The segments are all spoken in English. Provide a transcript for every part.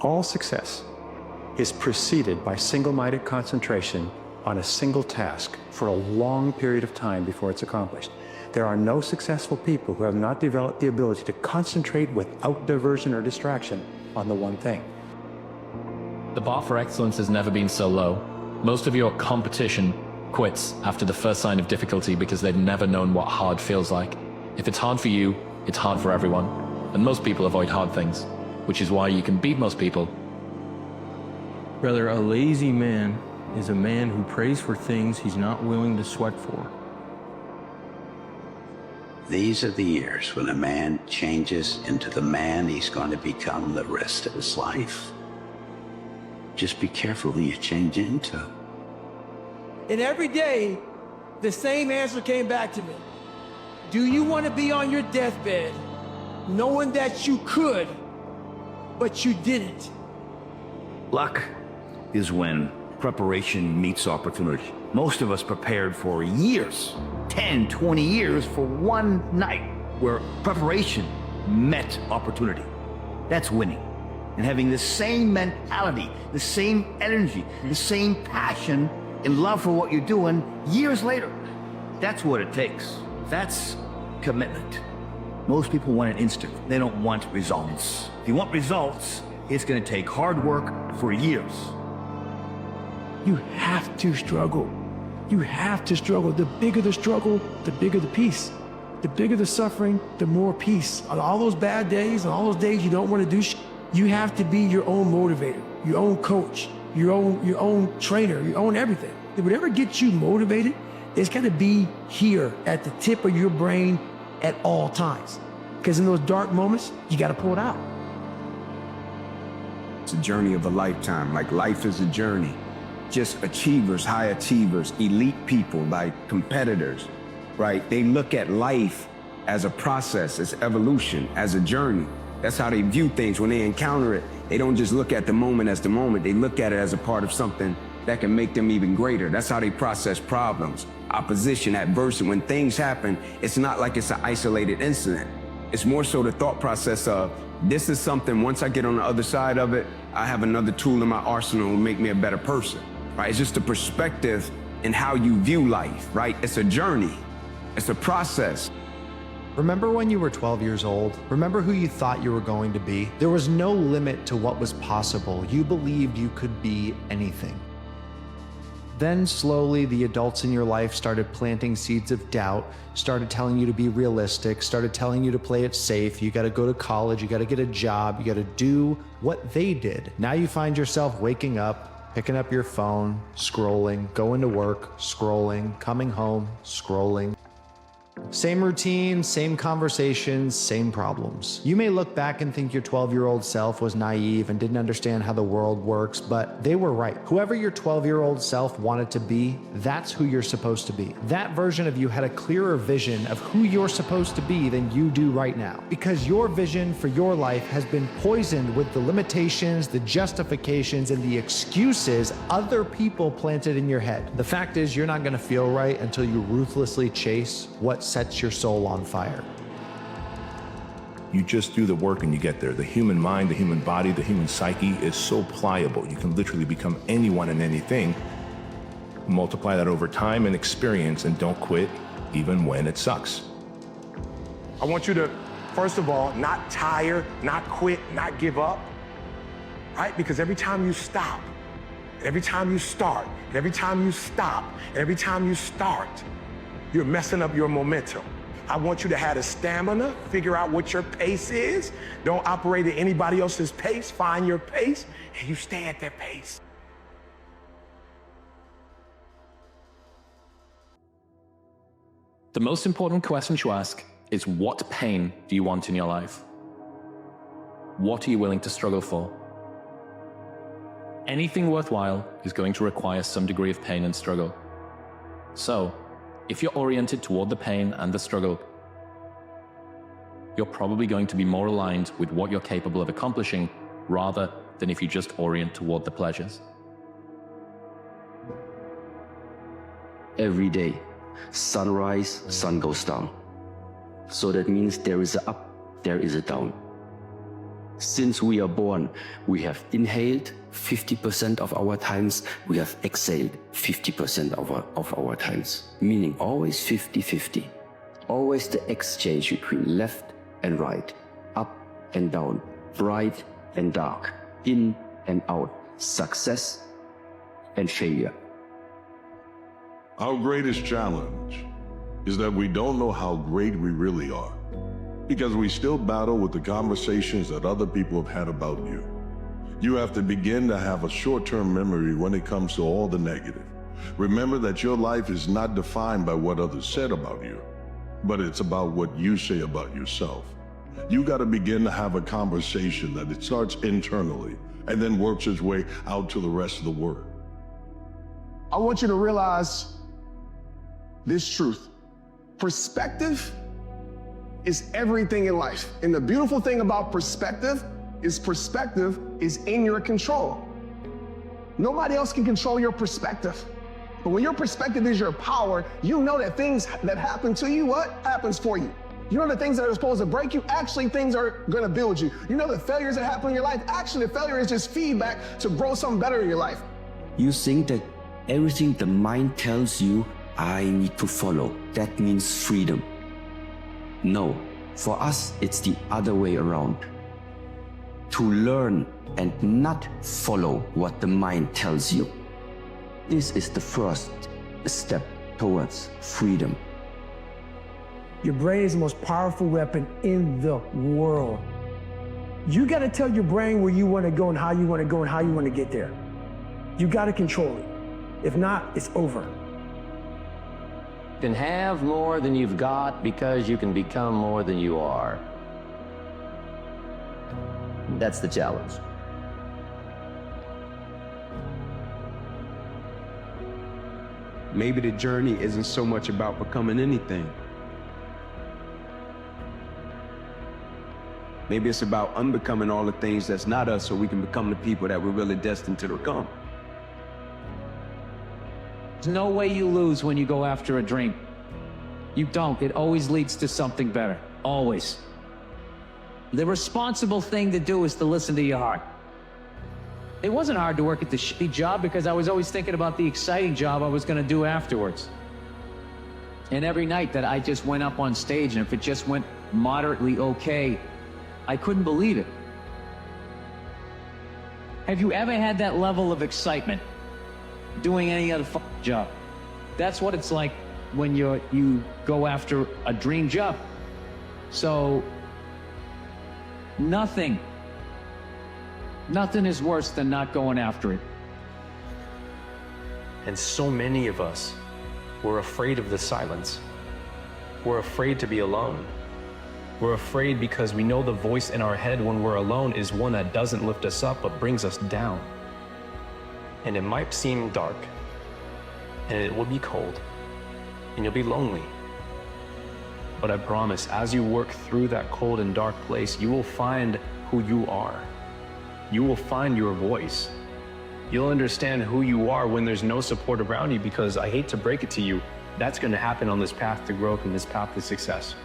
All success is preceded by single-minded concentration on a single task for a long period of time before it's accomplished. There are no successful people who have not developed the ability to concentrate without diversion or distraction on the one thing. The bar for excellence has never been so low. Most of your competition quits after the first sign of difficulty because they've never known what hard feels like. If it's hard for you, it's hard for everyone. And most people avoid hard things, which is why you can beat most people. Brother, a lazy man is a man who prays for things he's not willing to sweat for. These are the years when a man changes into the man he's going to become the rest of his life. Just be careful who you change into. And every day, the same answer came back to me. Do you want to be on your deathbed knowing that you could, but you didn't? Luck is when preparation meets opportunity. Most of us prepared for years, 10, 20 years for one night where preparation met opportunity. That's winning. And having the same mentality, the same energy, the same passion and love for what you're doing years later. That's what it takes. That's commitment. Most people want an instant. They don't want results. If you want results, it's going to take hard work for years. You have to struggle. You have to struggle. The bigger the struggle, the bigger the peace. The bigger the suffering, the more peace. On all those bad days and all those days you don't want to do shit, you have to be your own motivator, your own coach, your own trainer, your own everything. Whatever gets you motivated, it's got to be here at the tip of your brain at all times. Because in those dark moments, you got to pull it out. It's a journey of a lifetime. Like life is a journey. Just achievers, high achievers, elite people, like competitors, right? They look at life as a process, as evolution, as a journey. That's how they view things. When they encounter it, they don't just look at the moment as the moment. They look at it as a part of something that can make them even greater. That's how they process problems, opposition, adversity. When things happen, it's not like it's an isolated incident. It's more so the thought process of, this is something, once I get on the other side of it, I have another tool in my arsenal to make me a better person, right? It's just a perspective in how you view life, right? It's a journey. It's a process. Remember when you were 12 years old? Remember who you thought you were going to be? There was no limit to what was possible. You believed you could be anything. Then slowly the adults in your life started planting seeds of doubt, started telling you to be realistic, started telling you to play it safe. You got to go to college, you got to get a job, you got to do what they did. Now you find yourself waking up, picking up your phone, scrolling, going to work, scrolling, coming home, scrolling. Same routine, same conversations, same problems. You may look back and think your 12-year-old self was naive and didn't understand how the world works, but they were right. Whoever your 12-year-old self wanted to be, that's who you're supposed to be. That version of you had a clearer vision of who you're supposed to be than you do right now. Because your vision for your life has been poisoned with the limitations, the justifications, and the excuses other people planted in your head. The fact is, you're not going to feel right until you ruthlessly chase what sets your soul on fire. You just do the work and you get there. The human mind, the human body, the human psyche is so pliable. You can literally become anyone and anything. Multiply that over time and experience, and don't quit even when it sucks. I want you to, first of all, not tire, not quit, not give up, right? Because every time you stop, every time you start, every time you stop, every time you start, you're messing up your momentum. I want you to have the stamina, figure out what your pace is. Don't operate at anybody else's pace. Find your pace, and you stay at that pace. The most important question to ask is, what pain do you want in your life? What are you willing to struggle for? Anything worthwhile is going to require some degree of pain and struggle. So, if you're oriented toward the pain and the struggle, you're probably going to be more aligned with what you're capable of accomplishing rather than if you just orient toward the pleasures. Every day, sunrise, sun goes down. So that means there is a up, there is a down. Since we are born, we have inhaled 50% of our times, we have exhaled 50% of our times, meaning always 50-50. Always the exchange between left and right, up and down, bright and dark, in and out, success and failure. Our greatest challenge is that we don't know how great we really are, because we still battle with the conversations that other people have had about you. You have to begin to have a short-term memory when it comes to all the negative. Remember that your life is not defined by what others said about you, but it's about what you say about yourself. You got to begin to have a conversation that it starts internally and then works its way out to the rest of the world. I want you to realize this truth. Perspective is everything in life. And the beautiful thing about perspective is in your control. Nobody else can control your perspective. But when your perspective is your power, you know that things that happen to you, what happens for you? You know the things that are supposed to break you, actually things are gonna build you. You know the failures that happen in your life, actually the failure is just feedback to grow something better in your life. You think that everything the mind tells you, I need to follow. That means freedom. No, for us, it's the other way around. To learn and not follow what the mind tells you. This is the first step towards freedom. Your brain is the most powerful weapon in the world. You got to tell your brain where you want to go and how you want to go and how you want to get there. You got to control it. If not, it's over. You can have more than you've got because you can become more than you are. That's the challenge. Maybe the journey isn't so much about becoming anything. Maybe it's about unbecoming all the things that's not us so we can become the people that we're really destined to become. There's no way you lose when you go after a dream. You don't. It always leads to something better. Always. The responsible thing to do is to listen to your heart. It wasn't hard to work at the shitty job because I was always thinking about the exciting job I was going to do afterwards. And every night that I just went up on stage, and if it just went moderately okay, I couldn't believe it. Have you ever had that level of excitement doing any other job? That's what it's like when you go after a dream job. So nothing is worse than not going after it. And so many of us, we're afraid of the silence. We're afraid to be alone. We're afraid because we know the voice in our head when we're alone is one that doesn't lift us up but brings us down. And it might seem dark, and it will be cold, and you'll be lonely. But I promise, as you work through that cold and dark place, you will find who you are. You will find your voice. You'll understand who you are when there's no support around you, because I hate to break it to you, that's going to happen on this path to growth and this path to success.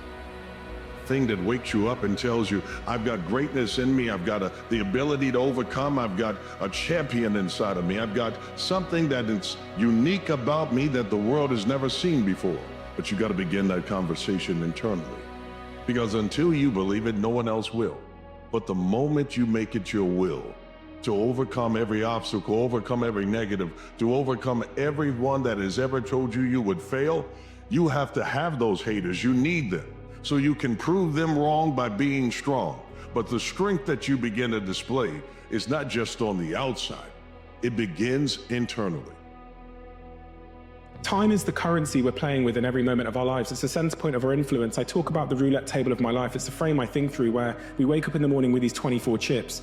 Thing that wakes you up and tells you, I've got greatness in me, I've got the ability to overcome, I've got a champion inside of me, I've got something that is unique about me that the world has never seen before. But you got to begin that conversation internally, because until you believe it, no one else will. But the moment you make it your will to overcome every obstacle, overcome every negative, to overcome everyone that has ever told you you would fail, you have to have those haters. You need them so you can prove them wrong by being strong. But the strength that you begin to display is not just on the outside. It begins internally. Time is the currency we're playing with in every moment of our lives. It's the sense point of our influence. I talk about the roulette table of my life. It's the frame I think through, where we wake up in the morning with these 24 chips.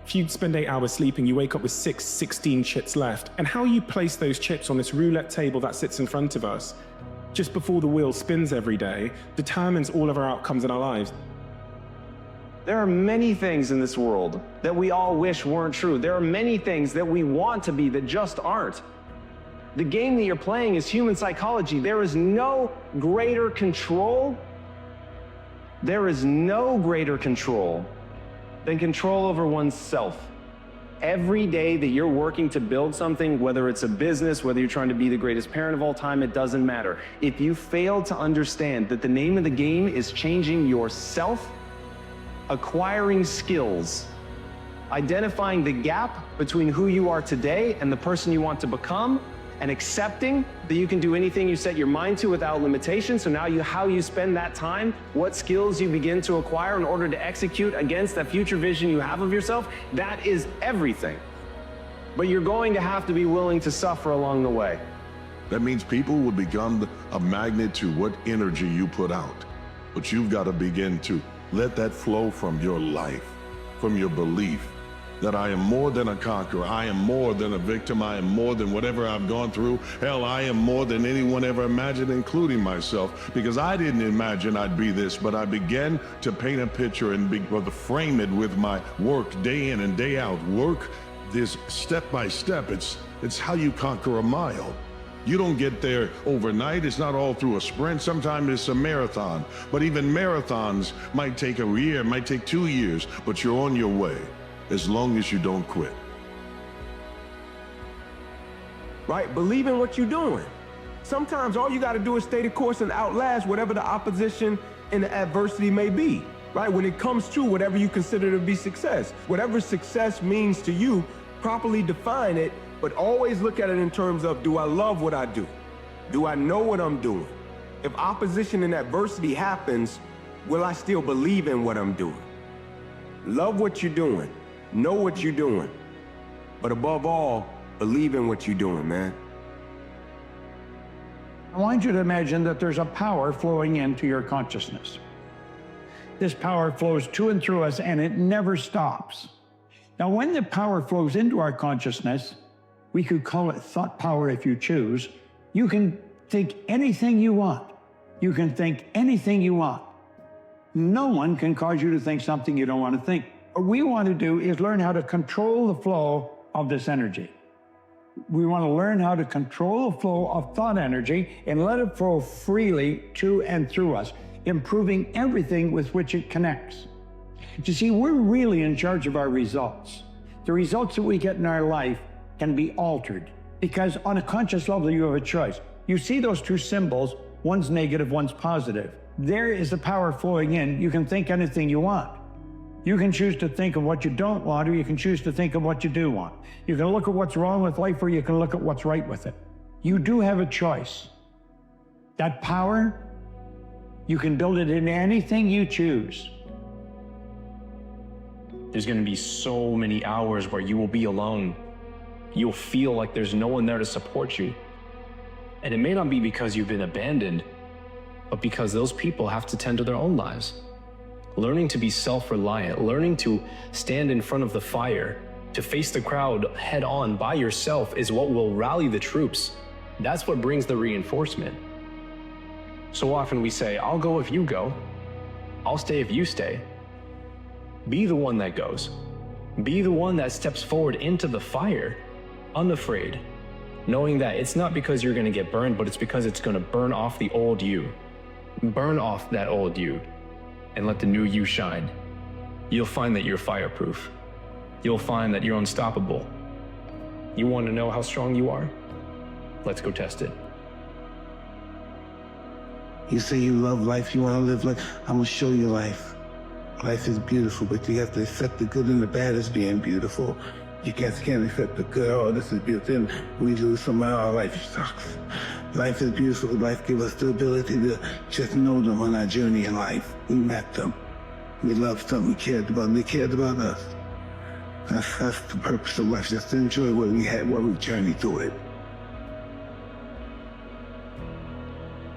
If you spend 8 hours sleeping, you wake up with 16 chips left. And how you place those chips on this roulette table that sits in front of us, just before the wheel spins every day, determines all of our outcomes in our lives. There are many things in this world that we all wish weren't true. There are many things that we want to be that just aren't. The game that you're playing is human psychology. There is no greater control. There is no greater control than control over oneself. Every day that you're working to build something, whether it's a business, whether you're trying to be the greatest parent of all time, it doesn't matter. If you fail to understand that the name of the game is changing yourself, acquiring skills, identifying the gap between who you are today and the person you want to become, and accepting that you can do anything you set your mind to without limitation. So now how you spend that time, what skills you begin to acquire in order to execute against that future vision you have of yourself, that is everything. But you're going to have to be willing to suffer along the way. That means people will become a magnet to what energy you put out. But you've got to begin to let that flow from your life, from your belief that I am more than a conqueror, I am more than a victim, I am more than whatever I've gone through. Hell, I am more than anyone ever imagined, including myself, because I didn't imagine I'd be this, but I began to paint a picture and frame it with my work day in and day out. Work this step by step. It's how you conquer a mile. You don't get there overnight. It's not all through a sprint. Sometimes it's a marathon, but even marathons might take a year, might take 2 years, but you're on your way. As long as you don't quit. Right? Believe in what you're doing. Sometimes all you got to do is stay the course and outlast whatever the opposition and the adversity may be. Right? When it comes to whatever you consider to be success, whatever success means to you, properly define it, but always look at it in terms of, do I love what I do? Do I know what I'm doing? If opposition and adversity happens, will I still believe in what I'm doing? Love what you're doing. Know what you're doing, but above all, believe in what you're doing, man. I want you to imagine that there's a power flowing into your consciousness. This power flows to and through us, and it never stops. Now, when the power flows into our consciousness, we could call it thought power if you choose. You can think anything you want. You can think anything you want. No one can cause you to think something you don't want to think. What we want to do is learn how to control the flow of this energy. We want to learn how to control the flow of thought energy and let it flow freely to and through us, improving everything with which it connects. You see, we're really in charge of our results. The results that we get in our life can be altered because on a conscious level, you have a choice. You see those two symbols, one's negative, one's positive. There is the power flowing in. You can think anything you want. You can choose to think of what you don't want, or you can choose to think of what you do want. You can look at what's wrong with life, or you can look at what's right with it. You do have a choice. That power, you can build it in anything you choose. There's going to be so many hours where you will be alone. You'll feel like there's no one there to support you. And it may not be because you've been abandoned, but because those people have to tend to their own lives. Learning to be self-reliant, learning to stand in front of the fire, to face the crowd head on by yourself is what will rally the troops. That's what brings the reinforcement. So often we say, I'll go if you go. I'll stay if you stay. Be the one that goes. Be the one that steps forward into the fire, unafraid, knowing that it's not because you're going to get burned, but it's because it's going to burn off the old you. Burn off that old you and let the new you shine. You'll find that you're fireproof. You'll find that you're unstoppable. You want to know how strong you are? Let's go test it. You say you love life, you want to live life. I'm going to show you life. Life is beautiful, but you have to accept the good and the bad as being beautiful. You can't accept the good, oh, this is beautiful. Then we lose some of our life sucks. Life is beautiful. Life gives us the ability to just know them on our journey in life. We met them. We loved them. We cared about them. They cared about us. That's the purpose of life. Just to enjoy what we had, what we journeyed through it.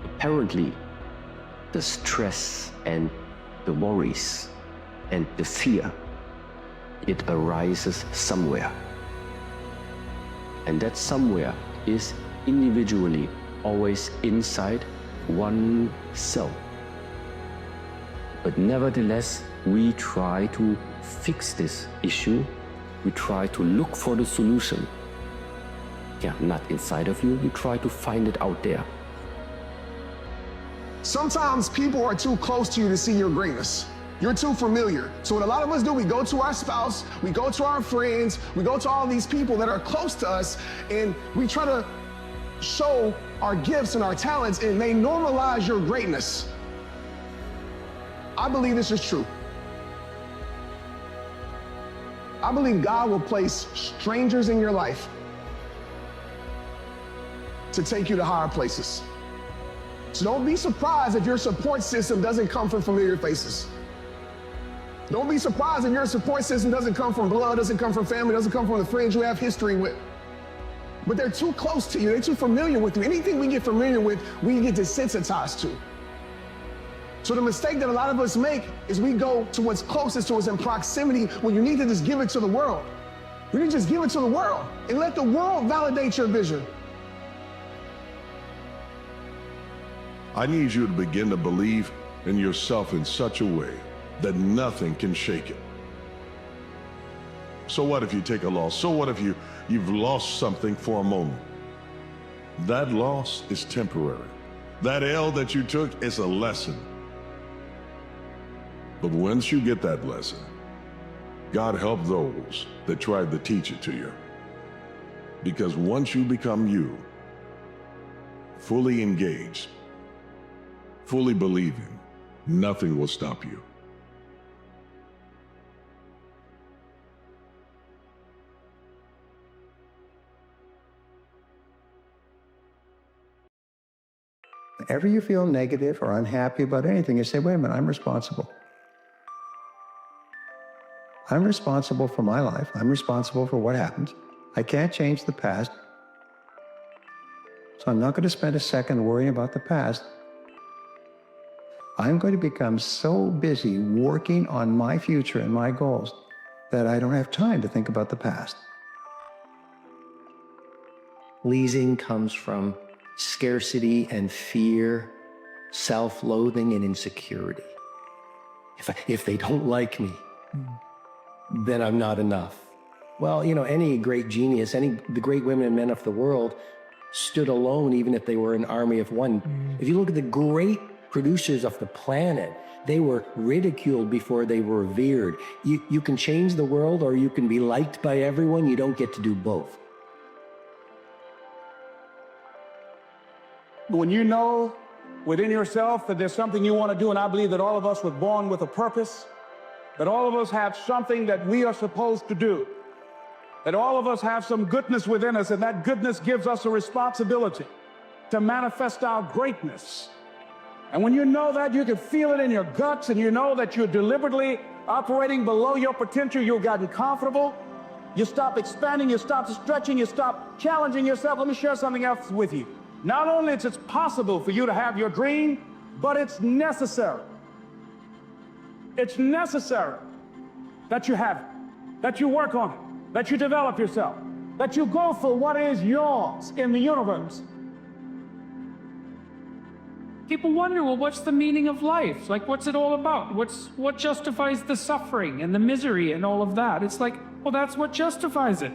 Apparently, the stress and the worries and the fear, it arises somewhere. And that somewhere is individually always inside oneself. But nevertheless, we try to fix this issue. We try to look for the solution. Yeah, not inside of you. You try to find it out there. Sometimes people are too close to you to see your greatness. You're too familiar. So what a lot of us do, we go to our spouse, we go to our friends, we go to all these people that are close to us, and we try to show our gifts and our talents, and they normalize your greatness. I believe this is true. I believe God will place strangers in your life to take you to higher places. So don't be surprised if your support system doesn't come from familiar faces. Don't be surprised if your support system doesn't come from blood, doesn't come from family, doesn't come from the friends you have history with. But they're too close to you, they're too familiar with you. Anything we get familiar with, we get desensitized to. So the mistake that a lot of us make is we go to what's closest to us in proximity when you need to just give it to the world. You need to just give it to the world and let the world validate your vision. I need you to begin to believe in yourself in such a way that nothing can shake it. So what if you take a loss? So what if you've lost something for a moment? That loss is temporary. That L that you took is a lesson. But once you get that lesson, God help those that tried to teach it to you. Because once you become you, fully engaged, fully believing, nothing will stop you. Whenever you feel negative or unhappy about anything, you say, wait a minute, I'm responsible. I'm responsible for my life. I'm responsible for what happened. I can't change the past. So I'm not going to spend a second worrying about the past. I'm going to become so busy working on my future and my goals that I don't have time to think about the past. Pleasing comes from scarcity and fear, self-loathing and insecurity. If they don't like me, then I'm not enough. Well, you know, any great genius, the great women and men of the world stood alone even if they were an army of one. If you look at the great producers of the planet, they were ridiculed before they were revered. You can change the world or you can be liked by everyone. You don't get to do both. When you know within yourself that there's something you want to do, and I believe that all of us were born with a purpose, that all of us have something that we are supposed to do, that all of us have some goodness within us, and that goodness gives us a responsibility to manifest our greatness. And when you know that, you can feel it in your guts, and you know that you're deliberately operating below your potential, you've gotten comfortable, you stop expanding, you stop stretching, you stop challenging yourself. Let me share something else with you. Not only is it possible for you to have your dream, but it's necessary. It's necessary that you have it, that you work on it, that you develop yourself, that you go for what is yours in the universe. People wonder, well, what's the meaning of life? Like, what's it all about? What justifies the suffering and the misery and all of that? It's like, well, that's what justifies it.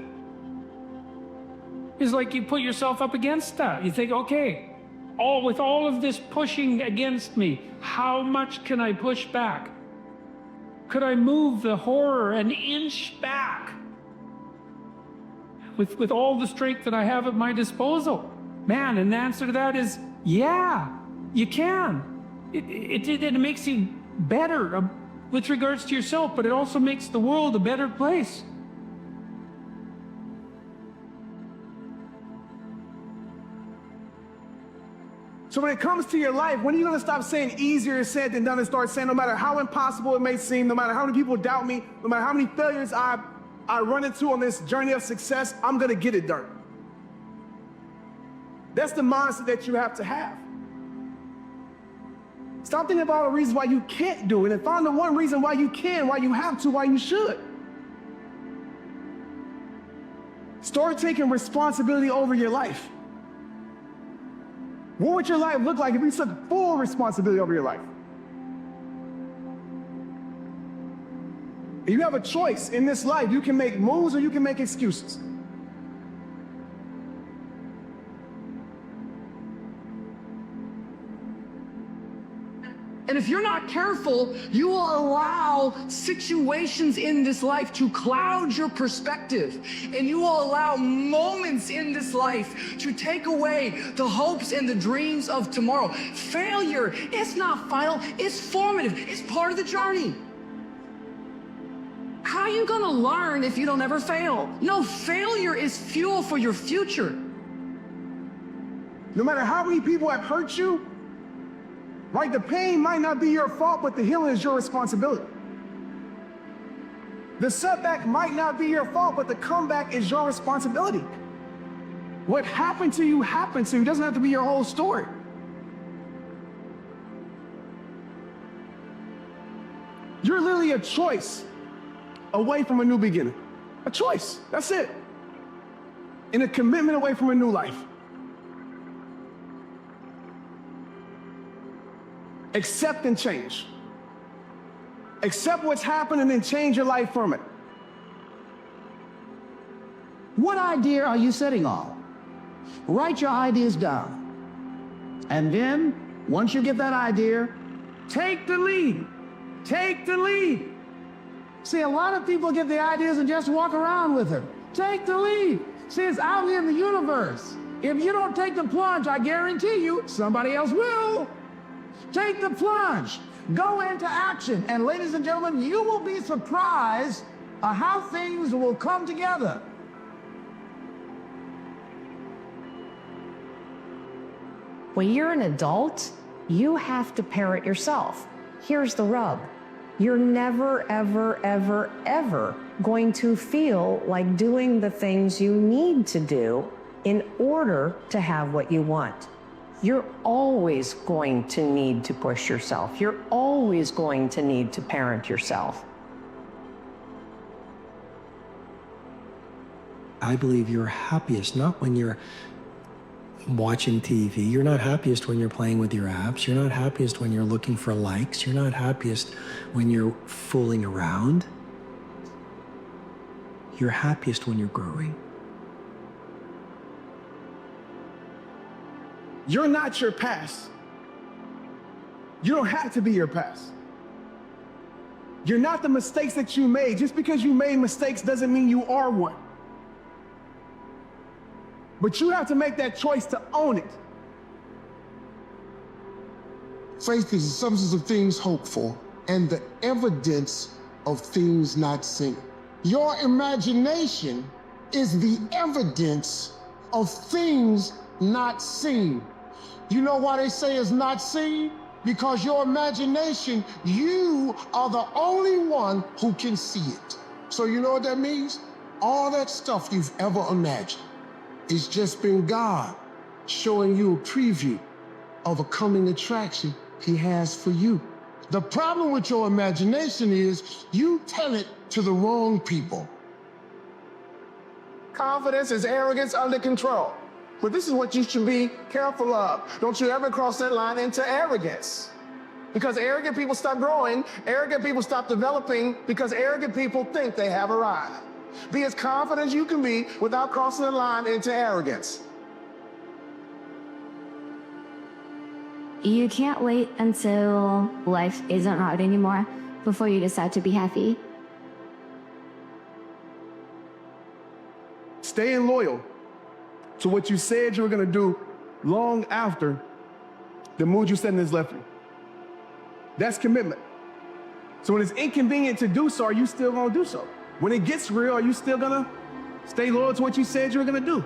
It's like you put yourself up against that. You think, okay, with all of this pushing against me, how much can I push back? Could I move the horror an inch back with all the strength that I have at my disposal? Man, and the answer to that is, yeah, you can. It makes you better with regards to yourself, but it also makes the world a better place. So when it comes to your life, when are you going to stop saying easier said than done and start saying no matter how impossible it may seem, no matter how many people doubt me, no matter how many failures I run into on this journey of success, I'm going to get it done. That's the mindset that you have to have. Stop thinking about all the reasons why you can't do it and find the one reason why you can, why you have to, why you should. Start taking responsibility over your life. What would your life look like if you took full responsibility over your life? You have a choice in this life. You can make moves or you can make excuses. And if you're not careful, you will allow situations in this life to cloud your perspective. And you will allow moments in this life to take away the hopes and the dreams of tomorrow. Failure is not final, it's formative, it's part of the journey. How are you gonna learn if you don't ever fail? No, failure is fuel for your future. No matter how many people have hurt you, right? The pain might not be your fault, but the healing is your responsibility. The setback might not be your fault, but the comeback is your responsibility. What happened to you happened to you. It doesn't have to be your whole story. You're literally a choice away from a new beginning. A choice, that's it. And a commitment away from a new life. Accept and change. Accept what's happened and then change your life from it. What idea are you sitting on? Write your ideas down. And then, once you get that idea, take the lead. Take the lead. See, a lot of people get the ideas and just walk around with them. Take the lead. See, it's out here in the universe. If you don't take the plunge, I guarantee you, somebody else will. Take the plunge. Go into action. And ladies and gentlemen, you will be surprised at how things will come together. When you're an adult, you have to parent yourself. Here's the rub. You're never, ever, ever, ever going to feel like doing the things you need to do in order to have what you want. You're always going to need to push yourself. You're always going to need to parent yourself. I believe you're happiest not when you're watching TV. You're not happiest when you're playing with your apps. You're not happiest when you're looking for likes. You're not happiest when you're fooling around. You're happiest when you're growing. You're not your past. You don't have to be your past. You're not the mistakes that you made. Just because you made mistakes doesn't mean you are one. But you have to make that choice to own it. Faith is the substance of things hoped for and the evidence of things not seen. Your imagination is the evidence of things not seen. You know why they say it's not seen? Because your imagination, you are the only one who can see it. So you know what that means? All that stuff you've ever imagined, it's just been God showing you a preview of a coming attraction he has for you. The problem with your imagination is you tell it to the wrong people. Confidence is arrogance under control. But this is what you should be careful of. Don't you ever cross that line into arrogance. Because arrogant people stop growing, arrogant people stop developing, because arrogant people think they have arrived. Be as confident as you can be without crossing the line into arrogance. You can't wait until life isn't hard anymore before you decide to be happy. Staying loyal to what you said you were going to do long after the mood you set in has left you. That's commitment. So when it's inconvenient to do so, are you still going to do so? When it gets real, are you still going to stay loyal to what you said you were going to do?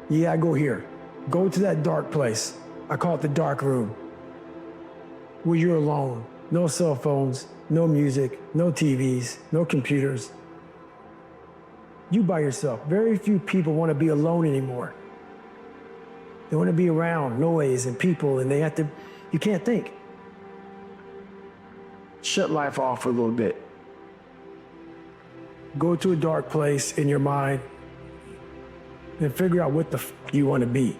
Yeah, I go here. Go to that dark place. I call it the dark room. Where you're alone. No cell phones, no music, no TVs, no computers. You by yourself. Very few people want to be alone anymore. They want to be around noise and people, and you can't think. Shut life off for a little bit. Go to a dark place in your mind and figure out what the you want to be.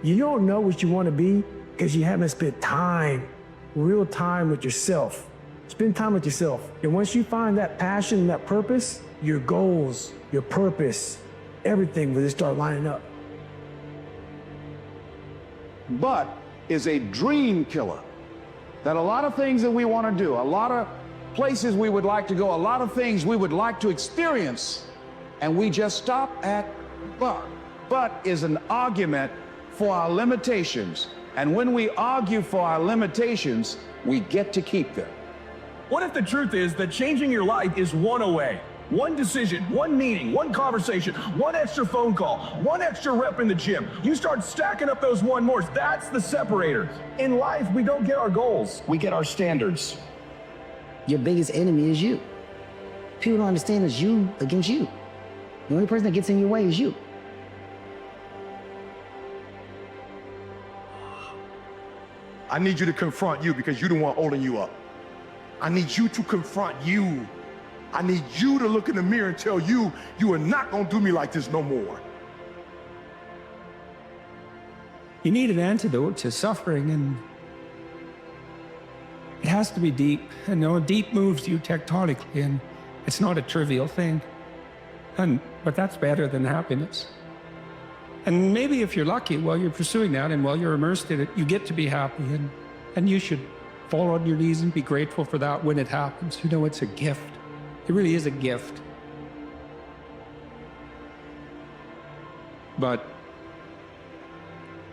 You don't know what you want to be because you haven't spent time, real time with yourself. Spend time with yourself. And once you find that passion and that purpose, your goals, your purpose, everything will just start lining up. But is a dream killer. That a lot of things that we want to do, a lot of places we would like to go, a lot of things we would like to experience, and we just stop at but. But is an argument for our limitations. And when we argue for our limitations, we get to keep them. What if the truth is that changing your life is one away? One decision, one meeting, one conversation, one extra phone call, one extra rep in the gym. You start stacking up those one mores. That's the separator. In life, we don't get our goals. We get our standards. Your biggest enemy is you. People don't understand it's you against you. The only person that gets in your way is you. I need you to confront you because you're the one holding you up. I need you to confront you. I need you to look in the mirror and tell you, you are not gonna do me like this no more. You need an antidote to suffering, and it has to be deep. And deep moves you tectonically, and it's not a trivial thing. But that's better than happiness. And maybe if you're lucky, while you're pursuing that and while you're immersed in it, you get to be happy, and you should fall on your knees and be grateful for that when it happens. It's a gift. It really is a gift. But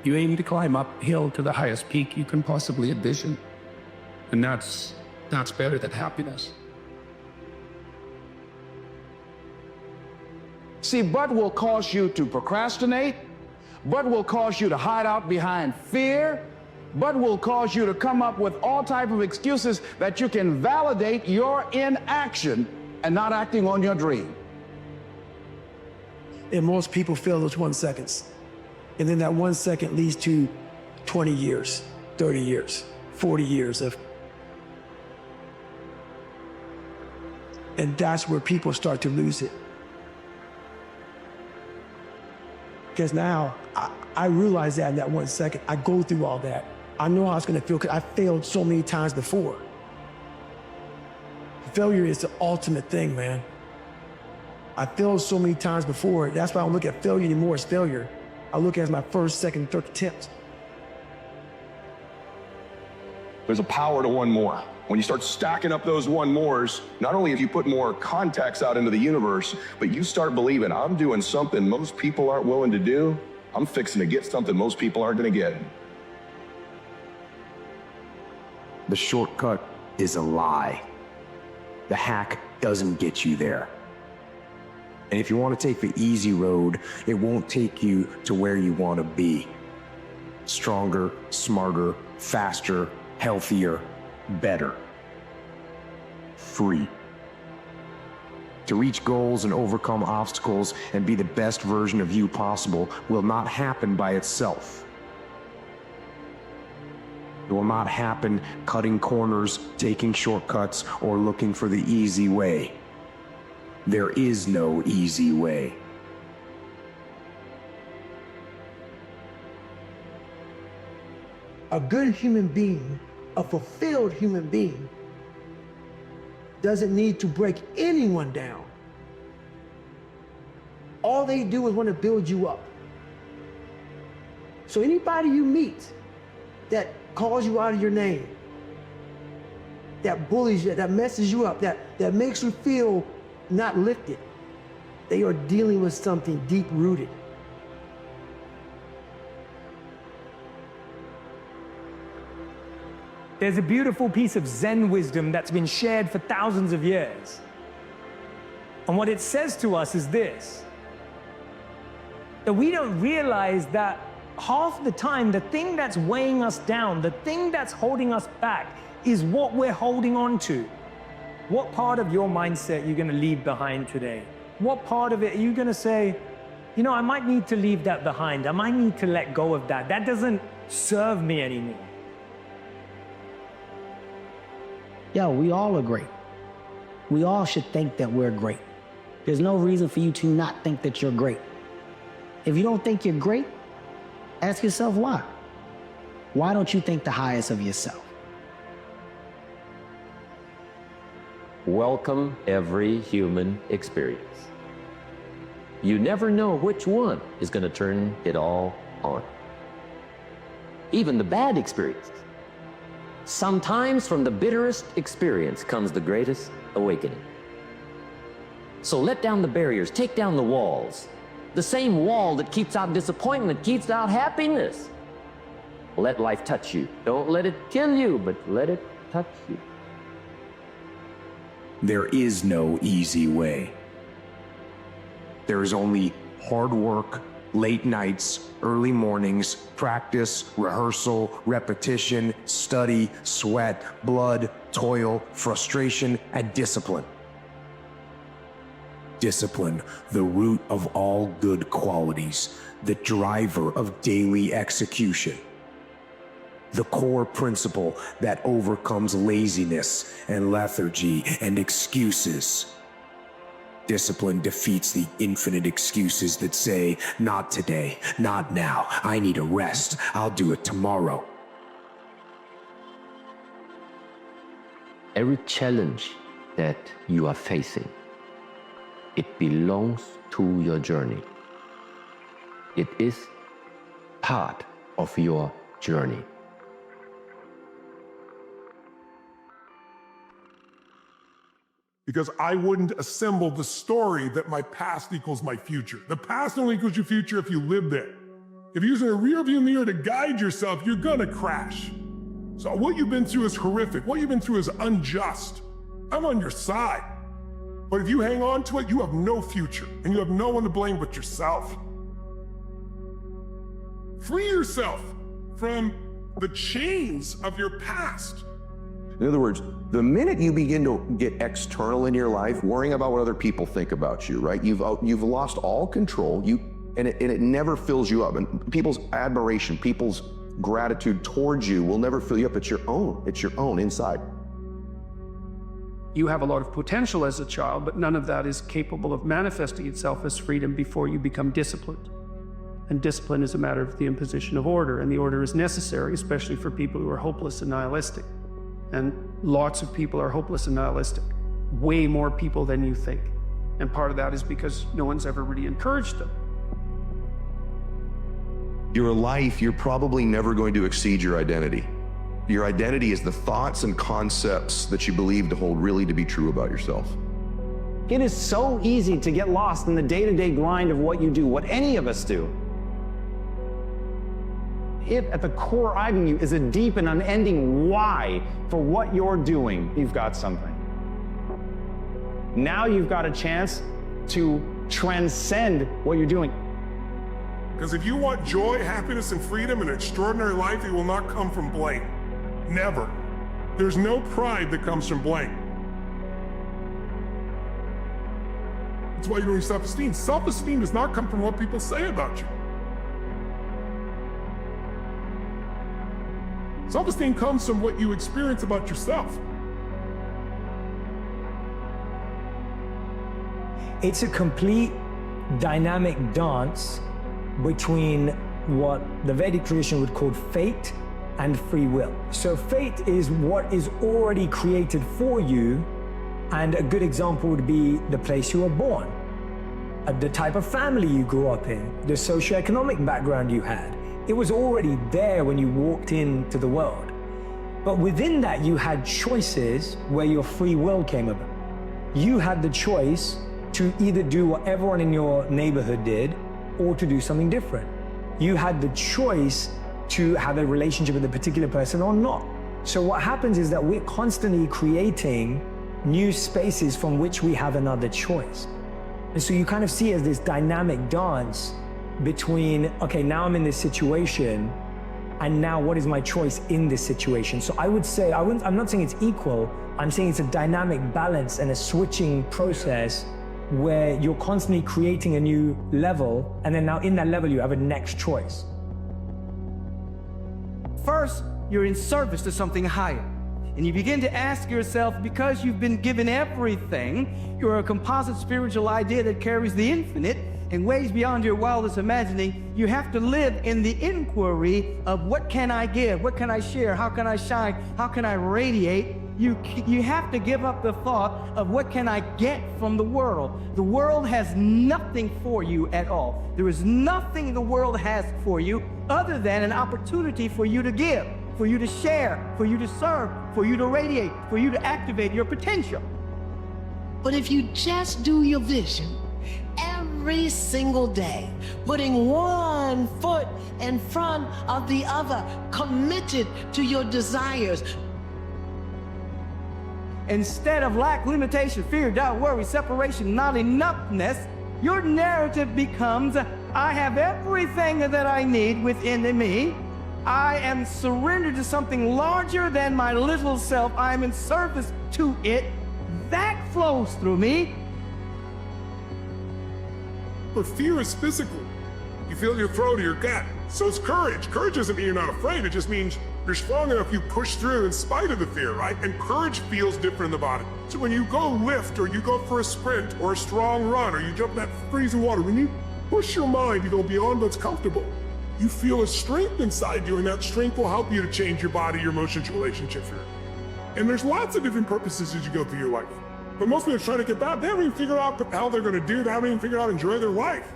you aim to climb uphill to the highest peak you can possibly envision. And that's better than happiness. See, but will cause you to procrastinate, but will cause you to hide out behind fear, but will cause you to come up with all type of excuses that you can validate your inaction and not acting on your dream. And most people fail those 1 seconds. And then that 1 second leads to 20 years, 30 years, 40 years of. And that's where people start to lose it. Because now I realize that in that 1 second, I go through all that. I know how it's gonna feel because I failed so many times before. Failure is the ultimate thing, man. I failed so many times before. That's why I don't look at failure anymore as failure. I look at it as my first, second, third attempt. There's a power to one more. When you start stacking up those one mores, not only have you put more contacts out into the universe, but you start believing I'm doing something most people aren't willing to do. I'm fixing to get something most people aren't gonna get. The shortcut is a lie. The hack doesn't get you there. And if you want to take the easy road, it won't take you to where you want to be. Stronger, smarter, faster, healthier, better. Free. To reach goals and overcome obstacles and be the best version of you possible will not happen by itself. It will not happen cutting corners, taking shortcuts, or looking for the easy way. There is no easy way. A good human being, a fulfilled human being, doesn't need to break anyone down. All they do is want to build you up. So anybody you meet that calls you out of your name, that bullies you, that messes you up, that makes you feel not lifted, they are dealing with something deep-rooted. There's a beautiful piece of Zen wisdom that's been shared for thousands of years. And what it says to us is this: that we don't realize that half the time, the thing that's weighing us down, the thing that's holding us back, is what we're holding on to. What part of your mindset are you going to leave behind today? What part of it are you going to say, you know, I might need to leave that behind. I might need to let go of that. That doesn't serve me anymore. Yo, we all are great. We all should think that we're great. There's no reason for you to not think that you're great. If you don't think you're great, ask yourself why. Why don't you think the highest of yourself? Welcome every human experience. You never know which one is going to turn it all on. even the bad experiences. Sometimes from the bitterest experience comes the greatest awakening. So let down the barriers, take down the walls. The same wall that keeps out disappointment keeps out happiness. Let life touch you. Don't let it kill you, but let it touch you. There is no easy way. There is only hard work, late nights, early mornings, practice, rehearsal, repetition, study, sweat, blood, toil, frustration, and discipline. Discipline, the root of all good qualities, the driver of daily execution. The core principle that overcomes laziness and lethargy and excuses. Discipline defeats the infinite excuses that say, not today, not now, I need a rest, I'll do it tomorrow. Every challenge that you are facing, it belongs to your journey. It is part of your journey. Because I wouldn't assemble the story that my past equals my future. The past only equals your future if you live there. If you're using a rearview mirror to guide yourself, you're gonna crash. So what you've been through is horrific. What you've been through is unjust. I'm on your side. But if you hang on to it, you have no future, and you have no one to blame but yourself. Free yourself from the chains of your past. In other words, the minute you begin to get external in your life, worrying about what other people think about you, right? You've lost all control. And it never fills you up. And people's admiration, people's gratitude towards you will never fill you up. It's your own. It's your own inside. You have a lot of potential as a child, but none of that is capable of manifesting itself as freedom before you become disciplined. And discipline is a matter of the imposition of order, and the order is necessary, especially for people who are hopeless and nihilistic. And lots of people are hopeless and nihilistic, way more people than you think. And part of that is because no one's ever really encouraged them. Your life, you're probably never going to exceed your identity. Your identity is the thoughts and concepts that you believe to hold really to be true about yourself. It is so easy to get lost in the day-to-day grind of what you do, what any of us do. If at the core of you is a deep and unending why for what you're doing, you've got something. Now you've got a chance to transcend what you're doing. Because if you want joy, happiness, and freedom, and an extraordinary life, it will not come from blame. Never. There's no pride that comes from blame. That's why you don't need self-esteem. Self-esteem does not come from what people say about you. Self-esteem comes from what you experience about yourself. It's a complete dynamic dance between what the Vedic tradition would call fate and free will. So fate is what is already created for you, and a good example would be the place you were born, the type of family you grew up in, the socioeconomic background you had. It was already there when you walked into the world. But within that, you had choices where your free will came about. You had the choice to either do what everyone in your neighborhood did or to do something different. You had the choice to have a relationship with a particular person or not. So what happens is that we're constantly creating new spaces from which we have another choice. And so you kind of see as this dynamic dance between, okay, now I'm in this situation, and now what is my choice in this situation? So I would say, I'm not saying it's equal, I'm saying it's a dynamic balance and a switching process where you're constantly creating a new level, and then now in that level you have a next choice. First, you're in service to something higher. And you begin to ask yourself, because you've been given everything, you're a composite spiritual idea that carries the infinite in ways beyond your wildest imagining. You have to live in the inquiry of what can I give? What can I share? How can I shine? How can I radiate? you have to give up the thought of what can I get from the world. The world has nothing for you at all. There is nothing the world has for you other than an opportunity for you to give, for you to share, for you to serve, for you to radiate, for you to activate your potential. But if you just do your vision every single day, putting one foot in front of the other, committed to your desires, instead of lack, limitation, fear, doubt, worry, separation, not enoughness, your narrative becomes, I have everything that I need within me. I am surrendered to something larger than my little self. I am in service to it. That flows through me. But fear is physical. You feel your throat or your gut. So it's courage. Courage doesn't mean you're not afraid. It just means you're strong enough, you push through in spite of the fear, right? And courage feels different in the body. So when you go lift, or you go for a sprint, or a strong run, or you jump in that freezing water, when you push your mind, you go beyond what's comfortable, you feel a strength inside you, and that strength will help you to change your body, your emotions, your relationships. And there's lots of different purposes as you go through your life. But most people are trying to get that. They haven't even figured out how they're going to do it. They haven't even figured out how to enjoy their life.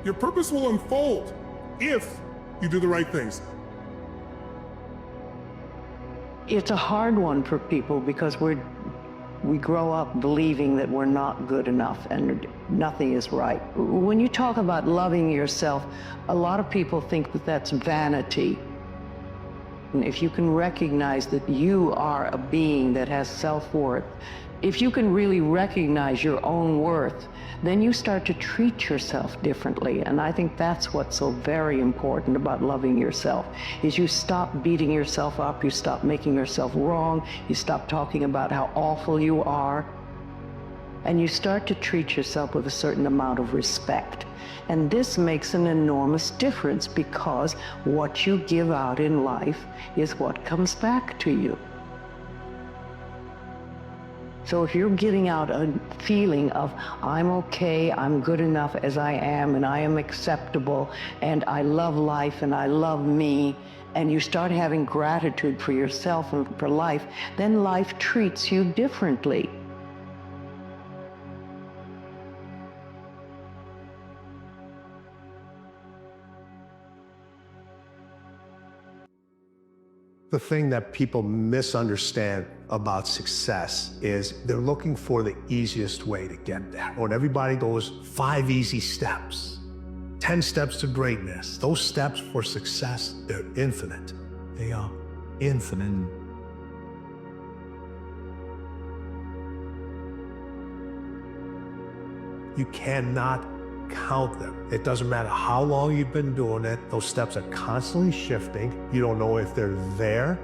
Your purpose will unfold if you do the right things. It's a hard one for people because we grow up believing that we're not good enough and nothing is right. When you talk about loving yourself, a lot of people think that that's vanity. And if you can recognize that you are a being that has self-worth, if you can really recognize your own worth, then you start to treat yourself differently. And I think that's what's so very important about loving yourself, is you stop beating yourself up, you stop making yourself wrong, you stop talking about how awful you are, and you start to treat yourself with a certain amount of respect. And this makes an enormous difference because what you give out in life is what comes back to you. So if you're getting out a feeling of, I'm okay, I'm good enough as I am, and I am acceptable, and I love life, and I love me, and you start having gratitude for yourself and for life, then life treats you differently. The thing that people misunderstand about success is they're looking for the easiest way to get there. When everybody goes 5 easy steps, 10 steps to greatness, those steps for success, they're infinite. They are infinite. You cannot count them. It doesn't matter how long you've been doing it. Those steps are constantly shifting. You don't know if they're there.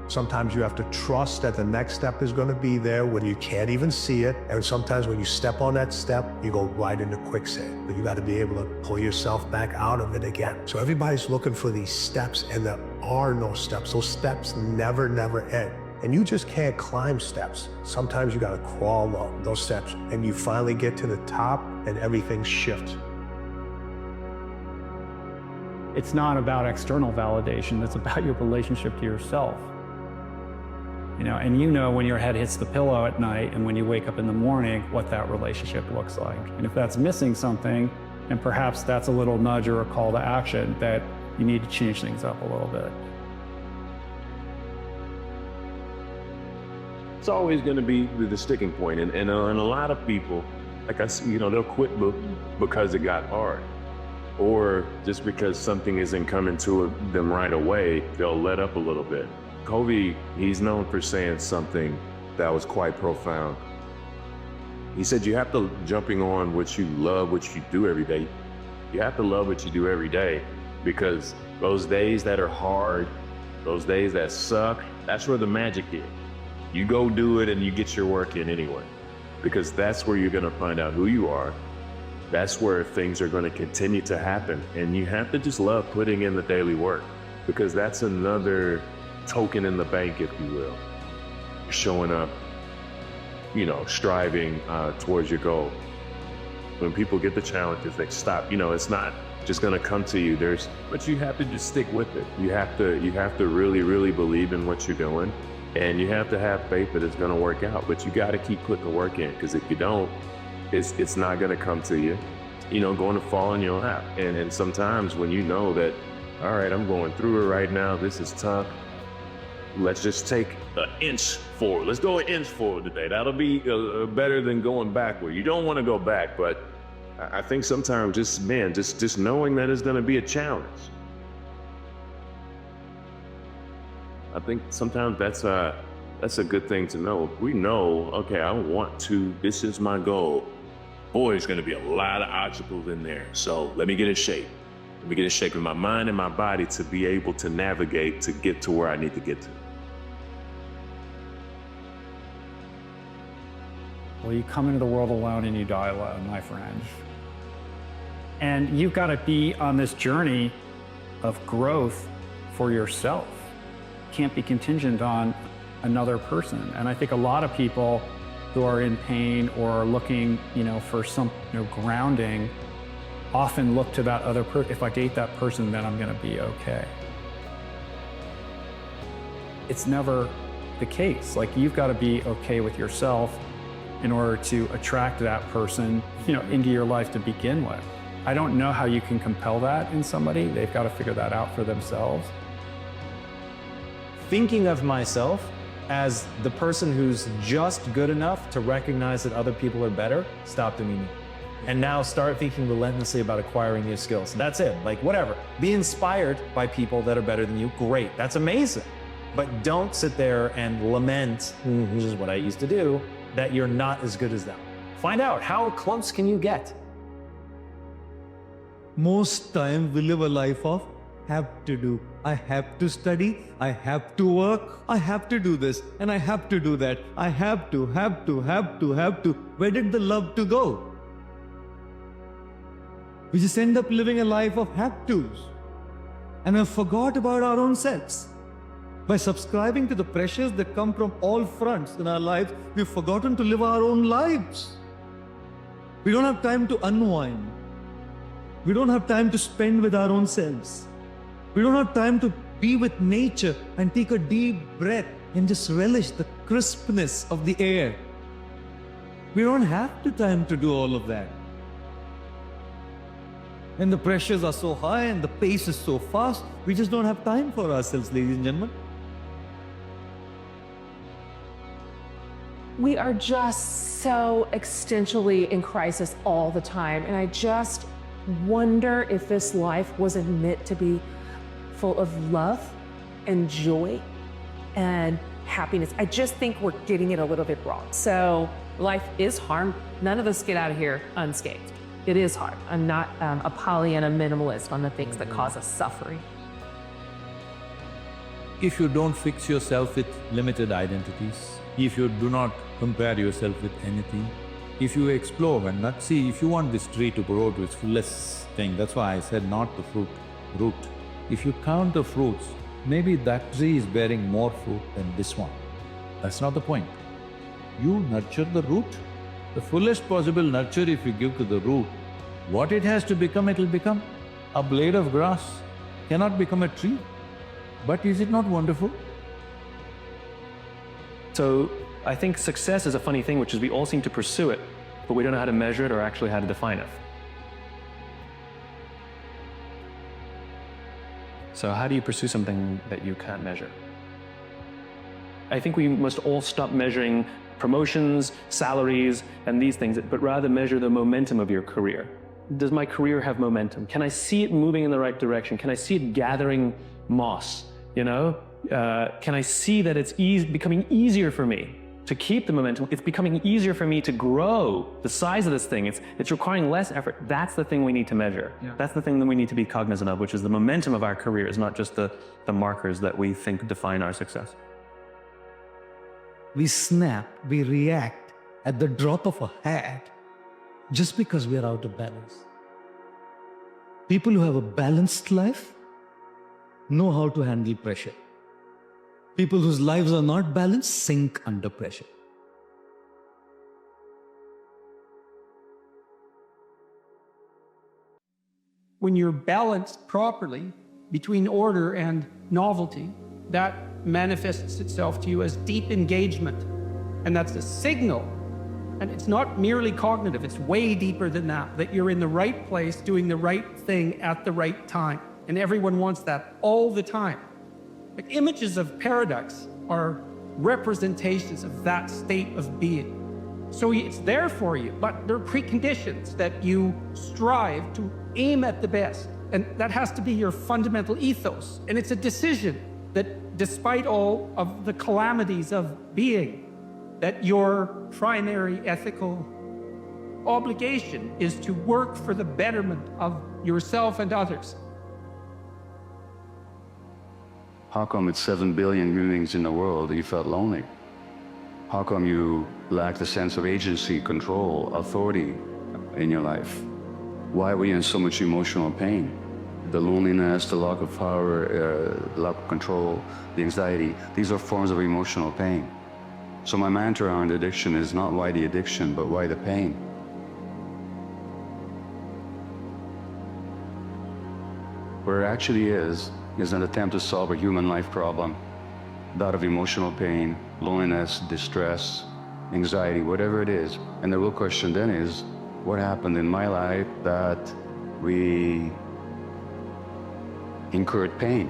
Sometimes you have to trust that the next step is going to be there when you can't even see it. And sometimes when you step on that step, you go right into quicksand. But you got to be able to pull yourself back out of it again. So everybody's looking for these steps, and there are no steps. Those steps never end. And you just can't climb steps. Sometimes you gotta crawl up those steps, and you finally get to the top and everything shifts. It's not about external validation, it's about your relationship to yourself. And you know when your head hits the pillow at night and when you wake up in the morning, what that relationship looks like. And if that's missing something, and perhaps that's a little nudge or a call to action that you need to change things up a little bit. It's always going to be the sticking point. And a lot of people, like I see, they'll quit because it got hard. Or just because something isn't coming to them right away, they'll let up a little bit. Kobe, he's known for saying something that was quite profound. He said, you have to, jumping on what you love, what you do every day, you have to love what you do every day, because those days that are hard, those days that suck, that's where the magic is. You go do it and you get your work in anyway, because that's where you're going to find out who you are. That's where things are going to continue to happen. And you have to just love putting in the daily work, because that's another token in the bank, if you will. You're showing up, striving towards your goal. When people get the challenges, they stop. It's not just gonna come to you. But you have to just stick with it. You have to really, really believe in what you're doing, and you have to have faith that it's gonna work out. But you got to keep putting the work in, because if you don't, it's not gonna come to you. You know, going to fall in your lap. And sometimes when you know that, all right, I'm going through it right now, this is tough, let's just take an inch forward. Let's go an inch forward today. That'll be better than going backward. You don't want to go back, but I think sometimes just knowing that it's going to be a challenge. I think sometimes that's a good thing to know. If we know, okay, this is my goal. Boy, there's going to be a lot of obstacles in there. So let me get in shape. Let me get in shape in my mind and my body to be able to navigate to get to where I need to get to. Well, you come into the world alone and you die alone, my friend. And you've got to be on this journey of growth for yourself. Can't be contingent on another person. And I think a lot of people who are in pain or are looking, for some grounding, often look to that other person. If I date that person, then I'm going to be okay. It's never the case. Like, you've got to be okay with yourself in order to attract that person, into your life to begin with. I don't know how you can compel that in somebody. They've got to figure that out for themselves. Thinking of myself as the person who's just good enough to recognize that other people are better stopped immediately. And now start thinking relentlessly about acquiring new skills. That's it, like whatever. Be inspired by people that are better than you, great, that's amazing. But don't sit there and lament, which is what I used to do, that you're not as good as them. Find out, how close can you get? Most time we live a life of have to do. I have to study, I have to work, I have to do this, and I have to do that. I have to. Where did the love to go? We just end up living a life of have tos. And we forgot about our own selves. By subscribing to the pressures that come from all fronts in our lives, we've forgotten to live our own lives. We don't have time to unwind. We don't have time to spend with our own selves. We don't have time to be with nature and take a deep breath and just relish the crispness of the air. We don't have the time to do all of that. And the pressures are so high and the pace is so fast, we just don't have time for ourselves, ladies and gentlemen. We are just so existentially in crisis all the time. And I just wonder if this life wasn't meant to be full of love and joy and happiness. I just think we're getting it a little bit wrong. So life is hard. None of us get out of here unscathed. It is hard. I'm not a Pollyanna minimalist on the things that cause us suffering. If you don't fix yourself with limited identities, if you do not compare yourself with anything, if you explore and not see, if you want this tree to grow to its fullest thing, that's why I said not the fruit, root. If you count the fruits, maybe that tree is bearing more fruit than this one. That's not the point. You nurture the root. The fullest possible nurture if you give to the root, what it has to become, it will become. A blade of grass cannot become a tree. But is it not wonderful? So I think success is a funny thing, which is we all seem to pursue it, but we don't know how to measure it or actually how to define it. So how do you pursue something that you can't measure? I think we must all stop measuring promotions, salaries, and these things, but rather measure the momentum of your career. Does my career have momentum? Can I see it moving in the right direction? Can I see it gathering moss, Can I see that it's becoming easier for me to keep the momentum? It's becoming easier for me to grow the size of this thing. It's requiring less effort. That's the thing we need to measure. Yeah. That's the thing that we need to be cognizant of, which is the momentum of our careers, not just the markers that we think define our success. We snap, we react at the drop of a hat just because we are out of balance. People who have a balanced life know how to handle pressure. People whose lives are not balanced sink under pressure. when you're balanced properly between order and novelty, that manifests itself to you as deep engagement. And that's a signal. And it's not merely cognitive, it's way deeper than that, that you're in the right place, doing the right thing at the right time. And everyone wants that all the time. Like, images of paradox are representations of that state of being. So it's there for you, but there are preconditions that you strive to aim at the best. And that has to be your fundamental ethos. And it's a decision that, despite all of the calamities of being, that your primary ethical obligation is to work for the betterment of yourself and others. How come with 7 billion humans in the world you felt lonely? How come you lacked a sense of agency, control, authority in your life? Why were you in so much emotional pain? The loneliness, the lack of power, lack of control, the anxiety, these are forms of emotional pain. So my mantra on addiction is not why the addiction, but why the pain. Where it actually is an attempt to solve a human life problem, that of emotional pain, loneliness, distress, anxiety, whatever it is. And the real question then is, what happened in my life that we incurred pain?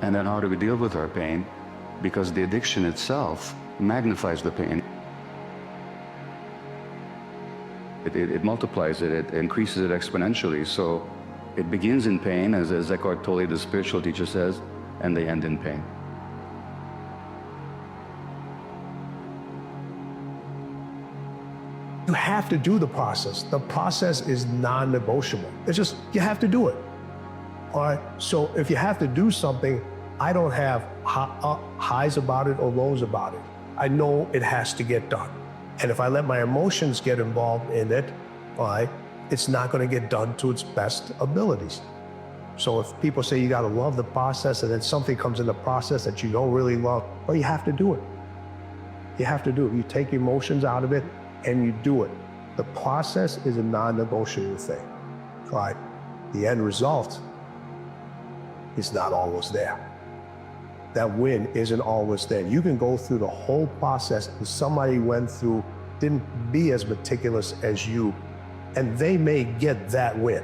And then how do we deal with our pain? Because the addiction itself magnifies the pain. It multiplies it, it increases it exponentially. So it begins in pain, as Eckhart Tolle, the spiritual teacher, says, and they end in pain. You have to do the process. The process is non-negotiable. It's just, you have to do it. All right, so if you have to do something, I don't have highs about it or lows about it. I know it has to get done. And if I let my emotions get involved in it, all right, it's not going to get done to its best abilities. So if people say you got to love the process and then something comes in the process that you don't really love, well, you have to do it. You have to do it. You take emotions out of it and you do it. The process is a non-negotiable thing. All right, the end result is not always there. That win isn't always there. You can go through the whole process and somebody went through, didn't be as meticulous as you, and they may get that win.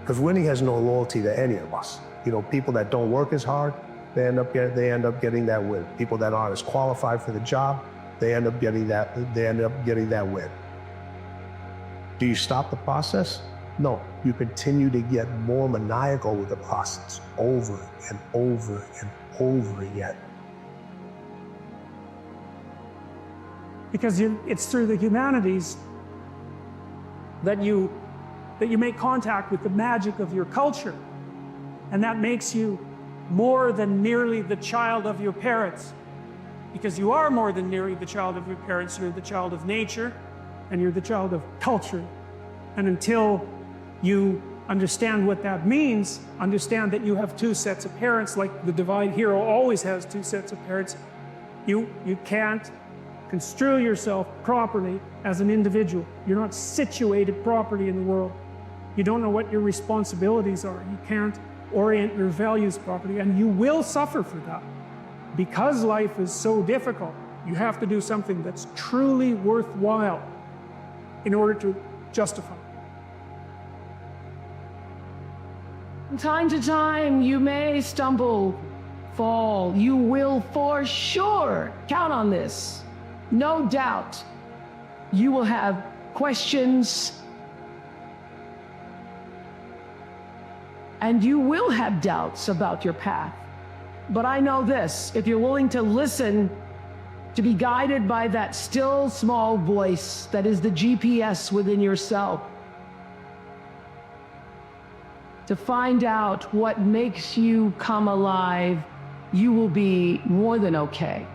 Because winning has no loyalty to any of us. You know, people that don't work as hard, they end up getting that win. People that aren't as qualified for the job, they end up getting that win. Do you stop the process? No, you continue to get more maniacal with the process over and over and over again. Because it's through the humanities that you make contact with the magic of your culture. And that makes you more than merely the child of your parents. Because you are more than merely the child of your parents. You're the child of nature, and you're the child of culture. And until you understand what that means, understand that you have two sets of parents, like the divine hero always has two sets of parents, you can't construe yourself properly as an individual. You're not situated properly in the world. You don't know what your responsibilities are. You can't orient your values properly, and you will suffer for that. Because life is so difficult, you have to do something that's truly worthwhile in order to justify. From time to time, you may stumble, fall. You will for sure count on this. No doubt. You will have questions. And you will have doubts about your path. But I know this, if you're willing to listen, to be guided by that still small voice that is the GPS within yourself, to find out what makes you come alive, you will be more than okay.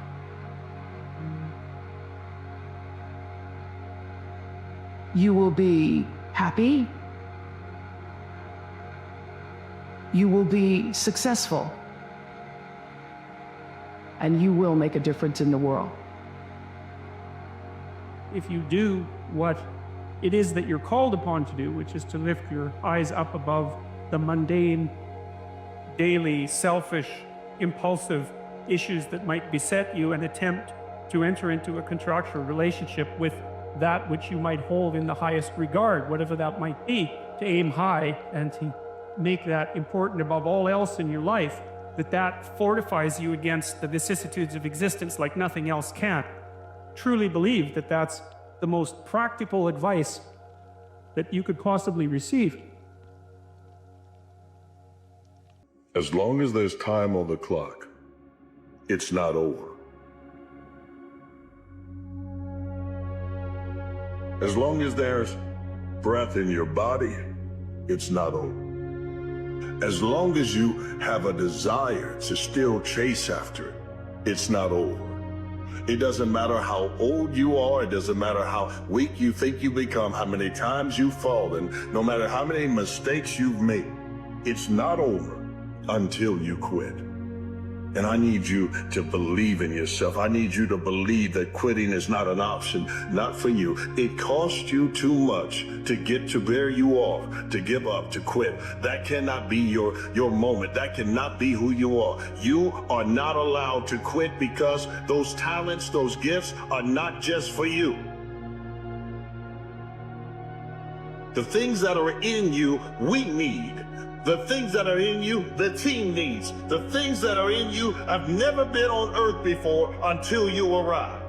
You will be happy. You will be successful. And you will make a difference in the world. If you do what it is that you're called upon to do, which is to lift your eyes up above the mundane, daily, selfish, impulsive issues that might beset you, and attempt to enter into a contractual relationship with that which you might hold in the highest regard, whatever that might be, to aim high and to make that important above all else in your life, that fortifies you against the vicissitudes of existence like nothing else can. Truly believe that that's the most practical advice that you could possibly receive. As long as there's time on the clock, it's not over. As long as there's breath in your body, it's not over. As long as you have a desire to still chase after it, it's not over. It doesn't matter how old you are, it doesn't matter how weak you think you become, how many times you've fallen, no matter how many mistakes you've made, it's not over until you quit. And I need you to believe in yourself. I need you to believe that quitting is not an option, not for you. It costs you too much to get to where you are, to give up, to quit. That cannot be your moment. That cannot be who you are. You are not allowed to quit, because those talents, those gifts are not just for you. The things that are in you, we need. The things that are in you, the team needs. The things that are in you have never been on earth before until you arrive.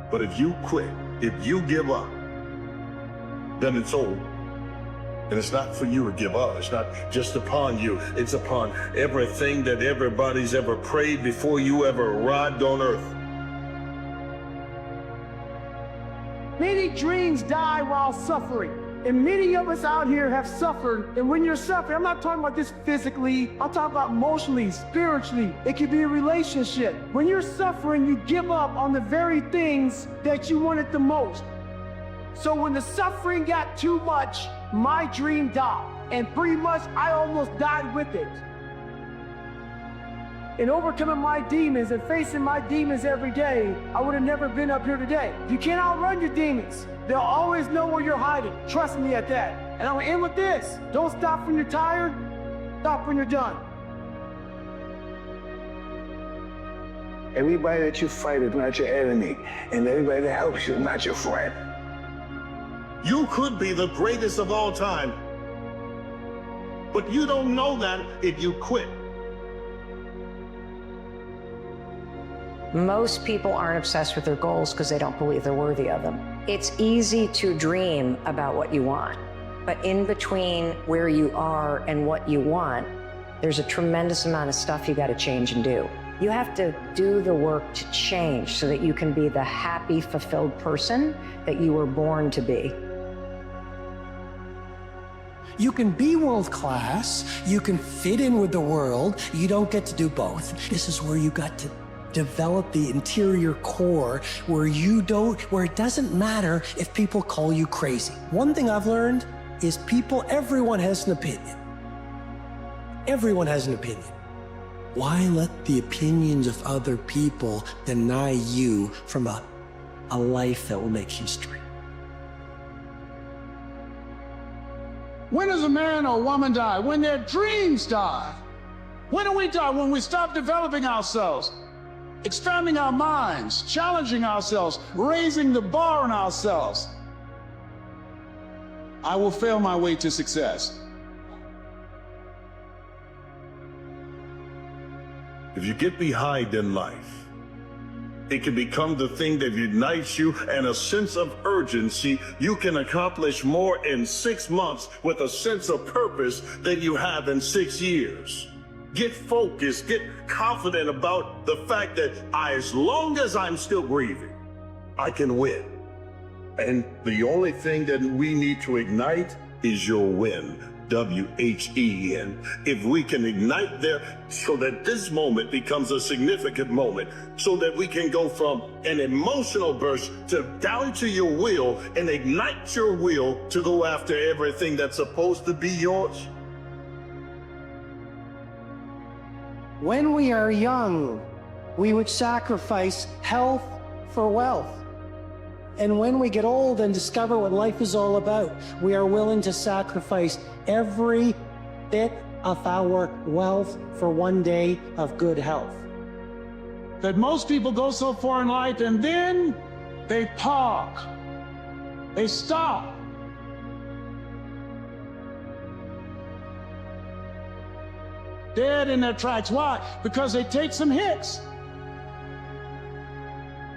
But if you quit, if you give up, then it's over. And it's not for you to give up. It's not just upon you. It's upon everything that everybody's ever prayed before you ever arrived on earth. Many dreams die while suffering. And many of us out here have suffered. And when you're suffering, I'm not talking about this physically, I'm talking about emotionally, spiritually. It could be a relationship. When you're suffering, you give up on the very things that you wanted the most. So when the suffering got too much, my dream died. And pretty much I almost died with it. In overcoming my demons and facing my demons every day, I would have never been up here today. You can't outrun your demons. They'll always know where you're hiding. Trust me at that. And I'm gonna end with this. Don't stop when you're tired. Stop when you're done. Everybody that you fight is not your enemy. And everybody that helps you is not your friend. You could be the greatest of all time, but you don't know that if you quit. Most people aren't obsessed with their goals because they don't believe they're worthy of them. It's easy to dream about what you want, but in between where you are and what you want, there's a tremendous amount of stuff you got to change and do. You have to do the work to change so that you can be the happy, fulfilled person that you were born to be. You can be world class, you can fit in with the world, you don't get to do both. This is where you got to develop the interior core where it doesn't matter if people call you crazy. One thing I've learned is everyone has an opinion. Everyone has an opinion. Why let the opinions of other people deny you from a life that will make history? When does a man or woman die? When their dreams die. When do we die? When we stop developing ourselves, expanding our minds, challenging ourselves, raising the bar on ourselves. I will fail my way to success. If you get behind in life, it can become the thing that unites you, and a sense of urgency. You can accomplish more in 6 months with a sense of purpose than you have in 6 years. Get focused, get confident about the fact that as long as I'm still breathing, I can win. And the only thing that we need to ignite is your win. W-H-E-N. If we can ignite there so that this moment becomes a significant moment, so that we can go from an emotional burst to down to your will and ignite your will to go after everything that's supposed to be yours. When we are young, we would sacrifice health for wealth, And when we get old and discover what life is all about, we are willing to sacrifice every bit of our wealth for one day of good health. That most people go so far in life and then they park. They stop. Dead in their tracks. Why? Because they take some hits.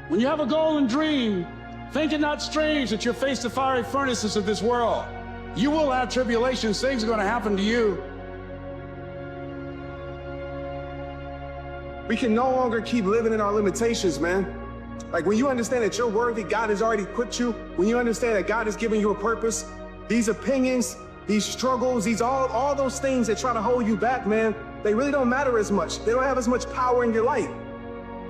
When you have a goal and dream, think it not strange that you'll face the fiery furnaces of this world. You will have tribulations. Things are going to happen to you. We can no longer keep living in our limitations, man. Like when you understand that you're worthy, God has already equipped you. When you understand that God has given you a purpose, these opinions, these struggles, these all those things that try to hold you back, man, they really don't matter as much. They don't have as much power in your life.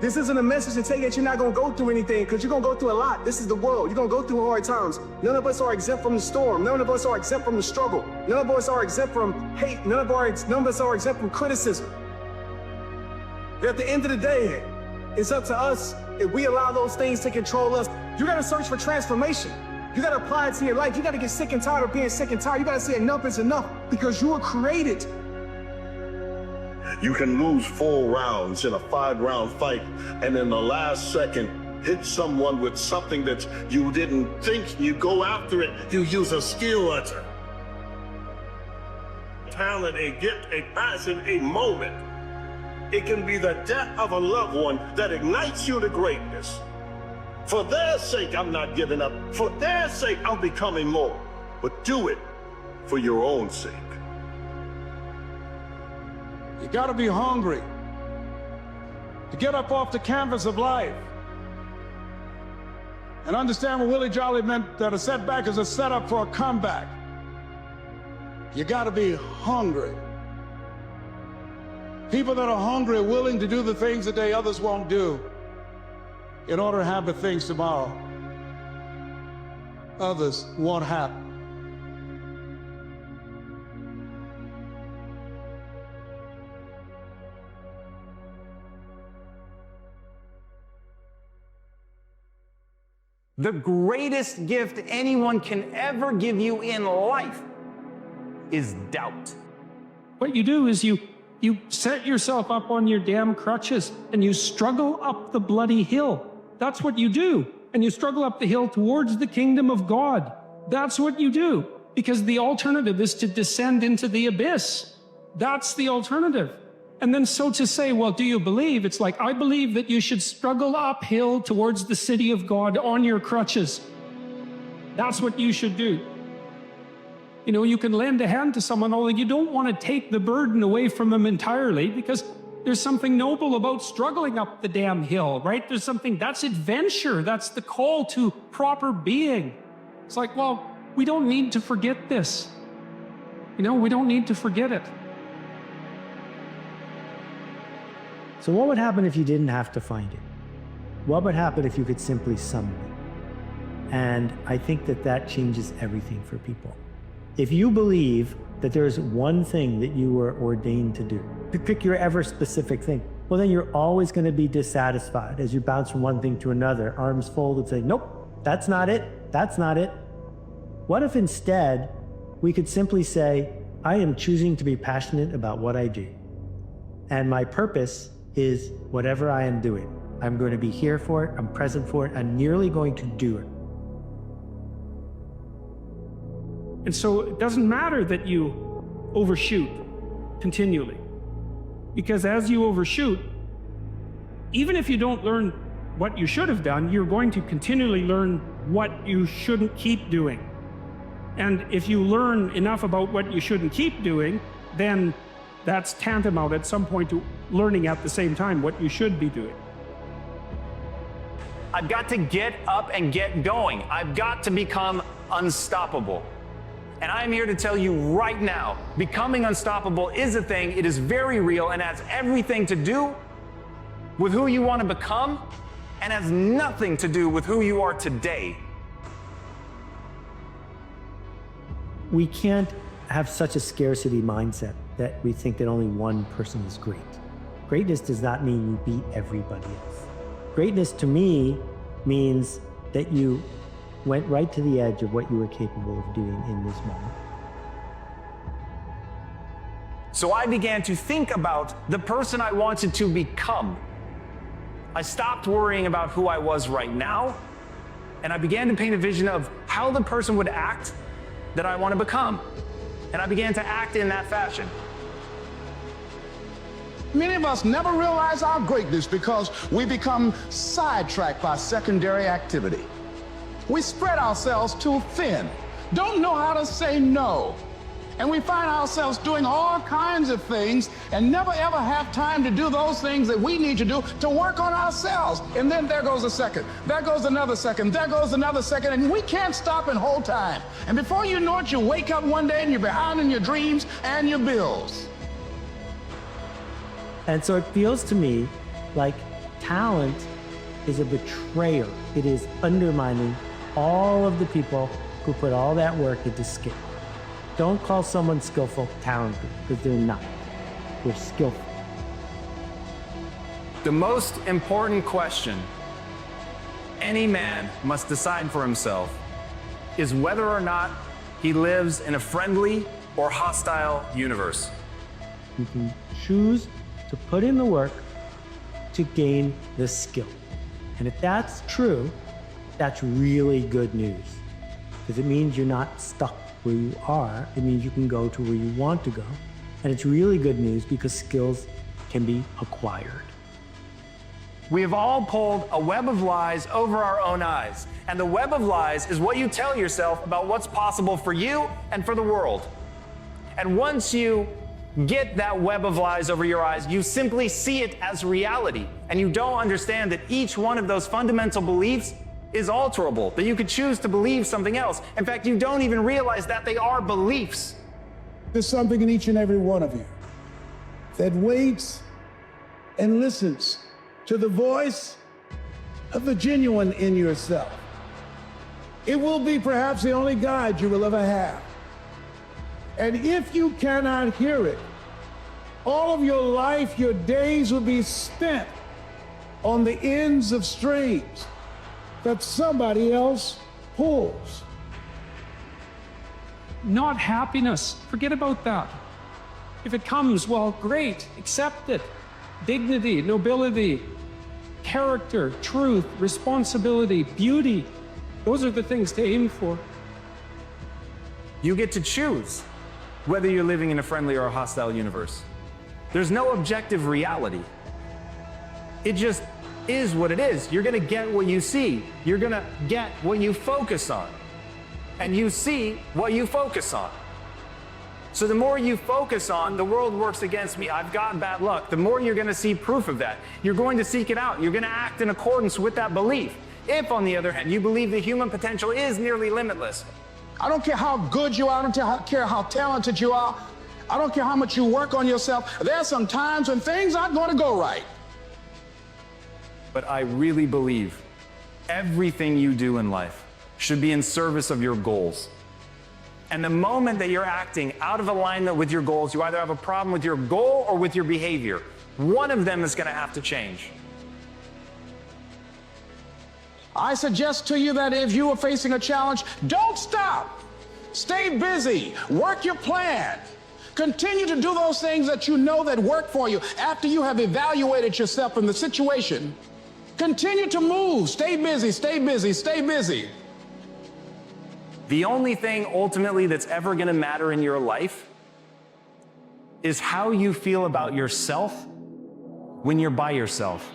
This isn't a message to tell you that you're not gonna go through anything, because you're gonna go through a lot. This is the world. You're gonna go through hard times. None of us are exempt from the storm. None of us are exempt from the struggle. None of us are exempt from hate. None of us are exempt from criticism. But at the end of the day, it's up to us if we allow those things to control us. You gotta search for transformation. You gotta apply it to your life. You gotta get sick and tired of being sick and tired. You gotta say enough is enough, because you were created. You can lose 4 rounds in a 5-round fight, and in the last second, hit someone with something that you didn't think. You go after it, you use a skill hunter. Talent, a gift, a passion, a moment. It can be the death of a loved one that ignites you to greatness. For their sake, I'm not giving up. For their sake, I'm becoming more. But do it for your own sake. You gotta be hungry to get up off the canvas of life and understand what Willie Jolly meant, that a setback is a setup for a comeback. You gotta be hungry. People that are hungry are willing to do the things that others won't do in order to have the things tomorrow others won't have. The greatest gift anyone can ever give you in life is doubt. What you do is you set yourself up on your damn crutches and you struggle up the bloody hill. That's what you do. And you struggle up the hill towards the kingdom of God. That's what you do. Because the alternative is to descend into the abyss. That's the alternative. And then so to say, well, do you believe? It's like, I believe that you should struggle uphill towards the city of God on your crutches. That's what you should do. You know, you can lend a hand to someone, although you don't want to take the burden away from them entirely, because there's something noble about struggling up the damn hill, right? There's something, that's adventure. That's the call to proper being. It's like, well, we don't need to forget this. You know, we don't need to forget it. So what would happen if you didn't have to find it? What would happen if you could simply summon it? And I think that that changes everything for people. If you believe that there's one thing that you were ordained to do, pick your ever specific thing, well, then you're always going to be dissatisfied as you bounce from one thing to another, arms folded, saying, nope, that's not it, that's not it. What if instead we could simply say, I am choosing to be passionate about what I do, and my purpose is whatever I am doing. I'm going to be here for it, I'm present for it, I'm nearly going to do it. And so it doesn't matter that you overshoot continually. Because as you overshoot, even if you don't learn what you should have done, you're going to continually learn what you shouldn't keep doing. And if you learn enough about what you shouldn't keep doing, then that's tantamount at some point to learning at the same time what you should be doing. I've got to get up and get going. I've got to become unstoppable. And I'm here to tell you right now, becoming unstoppable is a thing. It is very real and has everything to do with who you want to become and has nothing to do with who you are today. We can't have such a scarcity mindset that we think that only one person is great. Greatness does not mean you beat everybody else. Greatness to me means that you went right to the edge of what you were capable of doing in this moment. So I began to think about the person I wanted to become. I stopped worrying about who I was right now, and I began to paint a vision of how the person would act that I want to become. And I began to act in that fashion. Many of us never realize our greatness because we become sidetracked by secondary activity. We spread ourselves too thin, don't know how to say no. And we find ourselves doing all kinds of things and never ever have time to do those things that we need to do to work on ourselves. And then there goes a second, there goes another second, there goes another second, and we can't stop and hold time. And before you know it, you wake up one day and you're behind in your dreams and your bills. And so it feels to me like talent is a betrayer. It is undermining all of the people who put all that work into skill. Don't call someone skillful talented, because they're not. They're skillful. The most important question any man must decide for himself is whether or not he lives in a friendly or hostile universe. You can choose to put in the work to gain the skill. And if that's true, that's really good news, because it means you're not stuck where you are. It means you can go to where you want to go. And it's really good news because skills can be acquired. We have all pulled a web of lies over our own eyes. And the web of lies is what you tell yourself about what's possible for you and for the world. And once you get that web of lies over your eyes, you simply see it as reality. And you don't understand that each one of those fundamental beliefs is alterable, that you could choose to believe something else. In fact, you don't even realize that they are beliefs. There's something in each and every one of you that waits and listens to the voice of the genuine in yourself. It will be perhaps the only guide you will ever have. And if you cannot hear it, all of your life, your days will be spent on the ends of strings that somebody else pulls. Not happiness. Forget about that. If it comes, well, great, accept it. Dignity, nobility, character, truth, responsibility, beauty. Those are the things to aim for. You get to choose whether you're living in a friendly or a hostile universe. There's no objective reality. It just is what it is. You're gonna get what you see. You're gonna get what you focus on. And you see what you focus on. So the more you focus on, the world works against me, I've got bad luck, the more you're gonna see proof of that. You're going to seek it out. You're gonna act in accordance with that belief. If, on the other hand, you believe the human potential is nearly limitless. I don't care how good you are, I don't care how talented you are, I don't care how much you work on yourself, there are some times when things aren't gonna go right. But I really believe everything you do in life should be in service of your goals. And the moment that you're acting out of alignment with your goals, you either have a problem with your goal or with your behavior. One of them is going to have to change. I suggest to you that if you are facing a challenge, don't stop. Stay busy. Work your plan. Continue to do those things that you know that work for you after you have evaluated yourself in the situation. Continue to move. Stay busy, stay busy, stay busy. The only thing ultimately that's ever going to matter in your life is how you feel about yourself when you're by yourself.